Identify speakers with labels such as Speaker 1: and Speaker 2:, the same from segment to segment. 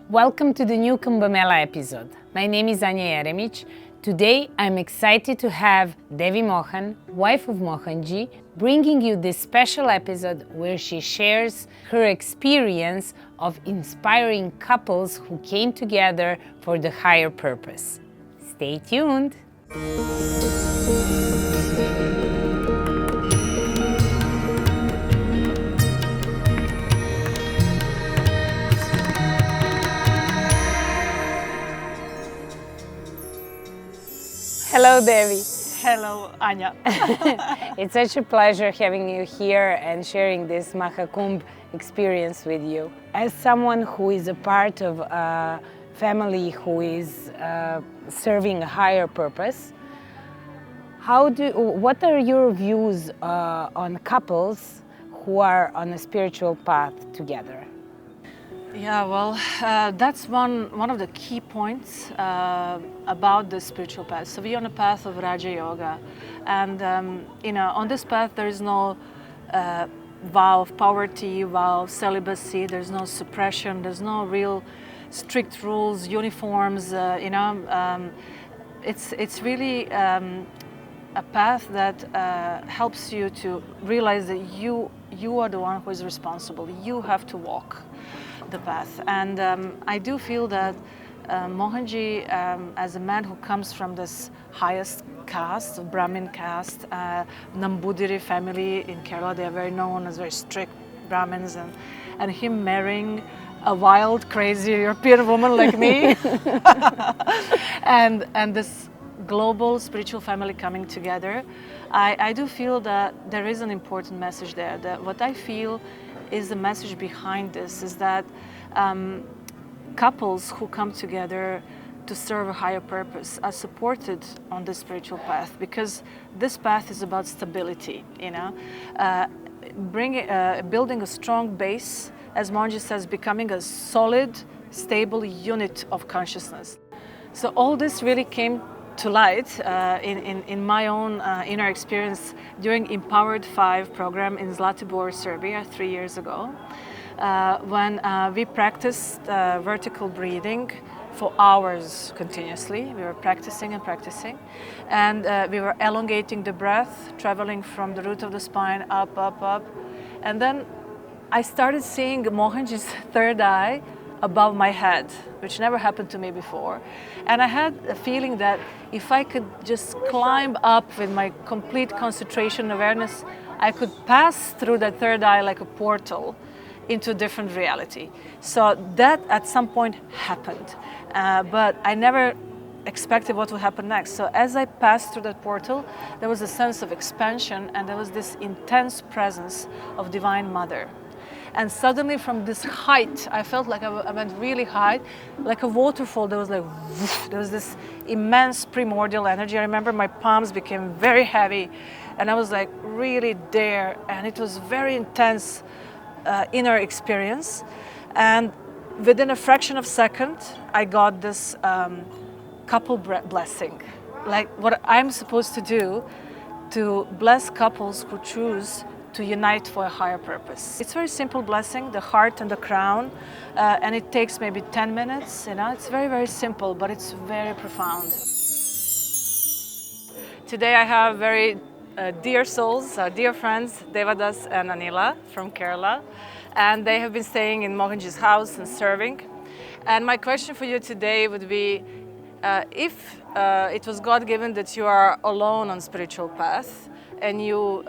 Speaker 1: Welcome to the new Kumbh Mela episode. My name is Anya Jeremic. Today I'm excited to have Devi Mohan, wife of Mohanji, bringing you this special episode where she shares her experience of inspiring couples who came together for the higher purpose. Stay tuned! Hello, Devi.
Speaker 2: Hello, Anya.
Speaker 1: It's such a pleasure having you here and sharing this Maha Kumbh experience with you. As someone who is a part of a family who is serving a higher purpose, what are your views on couples who are on a spiritual path together?
Speaker 2: Yeah, well, that's one of the key points about the spiritual path. So we're on a path of Raja Yoga, and on this path there is no vow of poverty, vow of celibacy. There's no suppression. There's no real strict rules, uniforms. It's really a path that helps you to realize that you are the one who is responsible. You have to walk the path. And I do feel that Mohanji, as a man who comes from this highest caste, Brahmin caste, Nambudiri family in Kerala, they are very known as very strict Brahmins, and him marrying a wild, crazy European woman like me, and this global spiritual family coming together, I do feel that there is an important message there. That what I feel is the message behind this is that couples who come together to serve a higher purpose are supported on the spiritual path, because this path is about stability, building a strong base, as Mohanji says, becoming a solid, stable unit of consciousness. So all this really came to light in my own inner experience during Empowered 5 program in Zlatibor, Serbia 3 years ago, when we practiced vertical breathing for hours continuously. We were practicing and practicing, and we were elongating the breath, traveling from the root of the spine up, up, up, and then I started seeing Mohanji's third eye above my head, which never happened to me before. And I had a feeling that if I could just climb up with my complete concentration awareness, I could pass through that third eye like a portal into a different reality. So that at some point happened, but I never expected what would happen next. So as I passed through that portal, there was a sense of expansion, and there was this intense presence of Divine Mother. And suddenly from this height, I felt like I went really high, like a waterfall. There was this immense primordial energy. I remember my palms became very heavy, and I was like really there, and it was very intense inner experience. And within a fraction of a second, I got this couple blessing, like what I'm supposed to do to bless couples who choose to unite for a higher purpose. It's a very simple blessing, the heart and the crown, and it takes maybe 10 minutes. It's very, very simple, but it's very profound. Today I have very dear souls, dear friends, Devadas and Anila from Kerala, and they have been staying in Mohanji's house and serving. And my question for you today would be, if it was God-given that you are alone on spiritual path, and you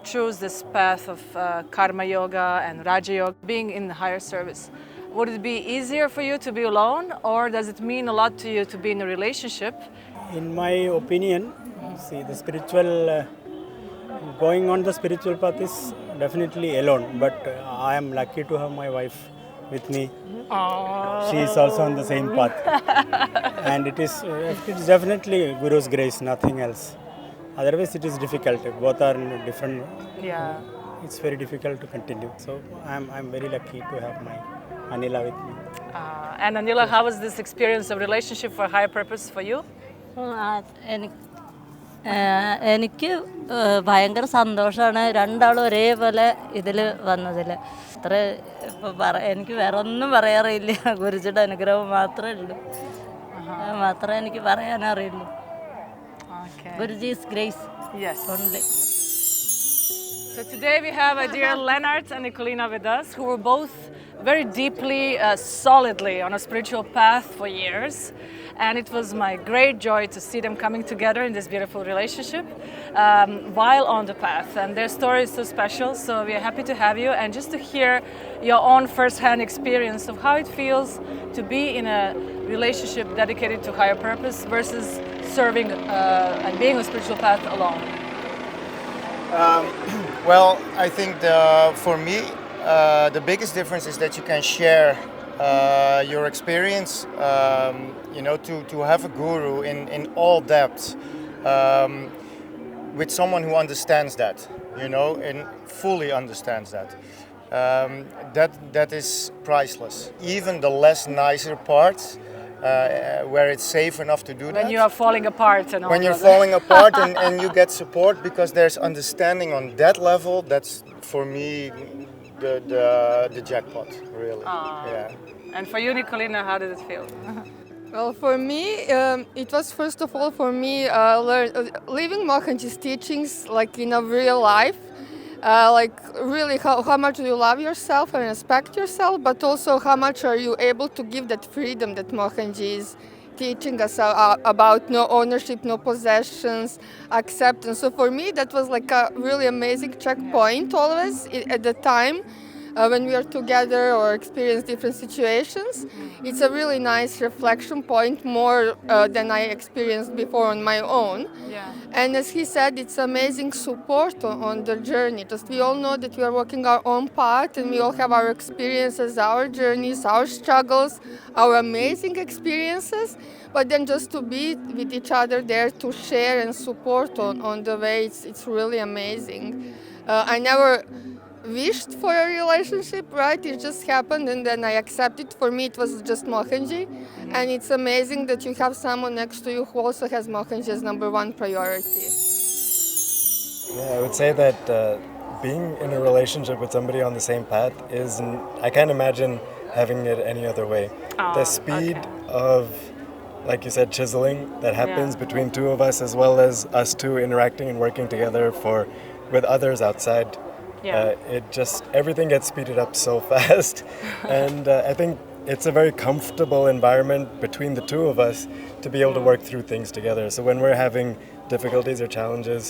Speaker 2: choose this path of Karma Yoga and Raja Yoga, being in the higher service, would it be easier for you to be alone, or does it mean a lot to you to be in a relationship?
Speaker 3: In my opinion, see, the spiritual, going on the spiritual path is definitely alone, but I am lucky to have my wife with me.
Speaker 2: Oh.
Speaker 3: She is also on the same path. And it is definitely Guru's grace, nothing else. Otherwise it is difficult. Both are in different.
Speaker 2: Yeah.
Speaker 3: It's very difficult to continue. So I'm very lucky to have my Anila with me.
Speaker 2: And Anila, how was this experience of relationship for a higher purpose for you?
Speaker 4: എനിക്ക് ഭയങ്കര സന്തോഷമാണ് രണ്ടാളും ഒരേപോലെ ഇതിൽ വന്നതിൽ. അത്രേ എനിക്ക് വേറെ ഒന്നും പറയാറില്ല. ഗുരുജിയുടെ അനുഗ്രഹം മാത്രമേ ഉള്ളൂ. അത് മാത്രമേ എനിക്ക് പറയാനറിയുള്ളൂ. Guruji's grace.
Speaker 2: Yes.
Speaker 4: Only.
Speaker 2: So today we have a dear Leonard and Nicolina with us, who were both very deeply, solidly on a spiritual path for years. And it was my great joy to see them coming together in this beautiful relationship while on the path. And their story is so special, so we are happy to have you. And just to hear your own first-hand experience of how it feels to be in a relationship dedicated to higher purpose versus serving and being on a spiritual path alone.
Speaker 5: Well, I think for me, the biggest difference is that you can share your experience, to have a guru in all depths, with someone who understands that, and fully understands that. That is priceless. Even the less nicer parts, where it's safe enough to do that.
Speaker 2: When you are falling apart and all
Speaker 5: When you're
Speaker 2: that.
Speaker 5: falling apart and you get support because there's understanding on that level, that's for me the jackpot, really. Yeah.
Speaker 2: And for you, Nicolina, how did it feel?
Speaker 6: Well, for me, it was first of all for me living Mohanji's teachings like in a real life. Like really how much do you love yourself and respect yourself, but also how much are you able to give that freedom that Mohanji is teaching us about no ownership, no possessions, acceptance. So for me that was like a really amazing checkpoint always at the time. When we are together or experience different situations, it's a really nice reflection point, more than I experienced before on my own.
Speaker 2: Yeah.
Speaker 6: And as he said, it's amazing support on the journey. Just we all know that we are walking our own path and we all have our experiences, our journeys, our struggles, our amazing experiences. But then just to be with each other there to share and support on the way, it's really amazing. I never wished for a relationship, right? It just happened and then I accepted. For me it was just Mohanji, and it's amazing that you have someone next to you who also has Mohanji as number one priority.
Speaker 7: Yeah, I would say that being in a relationship with somebody on the same path I can't imagine having it any other way. The speed of, like you said, chiseling that happens between two of us, as well as us two interacting and working together with others outside. It just, everything gets speeded up so fast. And I think it's a very comfortable environment between the two of us to be able to work through things together. So when we're having difficulties or challenges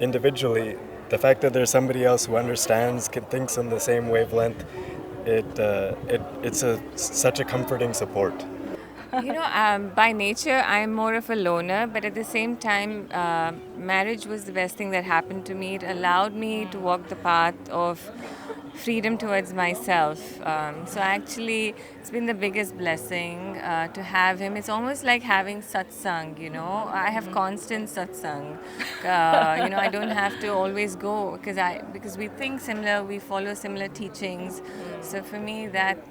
Speaker 7: individually, the fact that there's somebody else who understands, thinks on the same wavelength, it's such a comforting support.
Speaker 8: By nature, I'm more of a loner, but at the same time, marriage was the best thing that happened to me. It allowed me to walk the path of freedom towards myself. So actually, it's been the biggest blessing to have him. It's almost like having satsang, I have constant satsang. I don't have to always go because we think similar, we follow similar teachings. So for me, that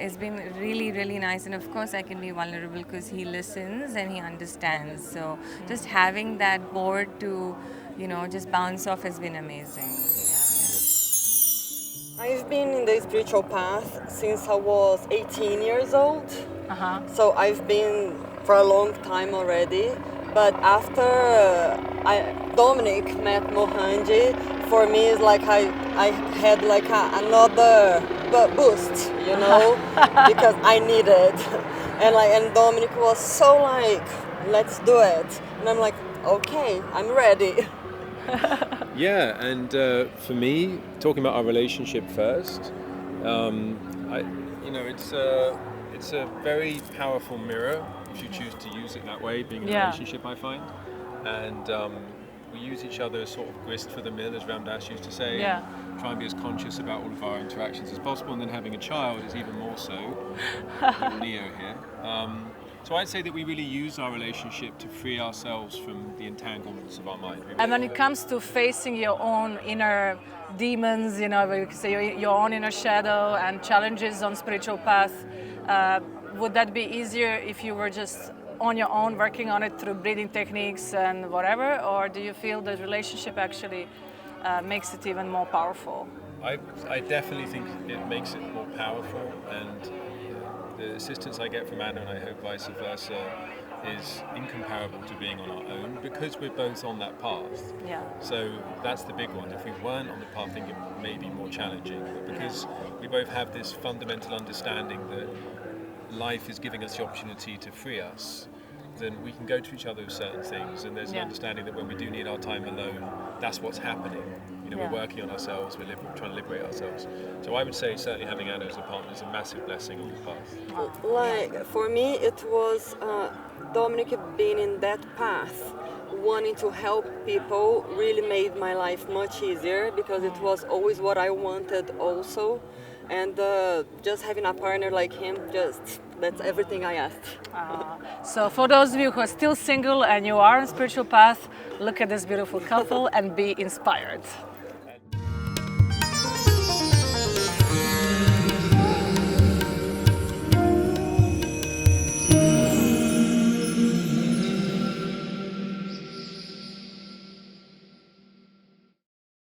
Speaker 8: has been really, really nice. And of course, I can be vulnerable because he listens and he understands. So just having that board to, just bounce off has been amazing.
Speaker 9: I've been in the spiritual path since I was 18 years old. So I've been for a long time already. But after Dominic met Mohanji, for me it's like I had like another boost, because I needed. And Dominic was so like, let's do it. And I'm like, okay, I'm ready.
Speaker 10: Yeah, and for me, talking about our relationship first, it's a very powerful mirror if you choose to use it that way. Being in a relationship, I find, and we use each other as sort of grist for the mill, as Ramdas used to say. Try and be as conscious about all of our interactions as possible, and then having a child is even more so. Little Leo here. So I'd say that we really use our relationship to free ourselves from the entanglements of our mind.
Speaker 2: And when it comes to facing your own inner demons, where you can say your own inner shadow and challenges on spiritual path, would that be easier if you were just on your own working on it through breathing techniques and whatever, or do you feel the relationship actually makes it even more powerful?
Speaker 10: I definitely think it makes it more powerful, and the assistance I get from Anna, and I hope vice versa, is incomparable to being on our own because we're both on that path.
Speaker 2: Yeah.
Speaker 10: So that's the big one. If we weren't on the path, I think it may be more challenging. But because we both have this fundamental understanding that life is giving us the opportunity to free us, then we can go to each other with certain things, and there's an understanding that when we do need our time alone, that's what's happening. You know, we're working on ourselves, we're trying to liberate ourselves. So I would say certainly having Anna as a partner is a massive blessing on the path.
Speaker 9: Like for me, it was Dominic being in that path, wanting to help people, really made my life much easier because it was always what I wanted also. And just having a partner like him, that's everything I asked.
Speaker 2: So for those of you who are still single and you are on spiritual path, look at this beautiful couple and be inspired.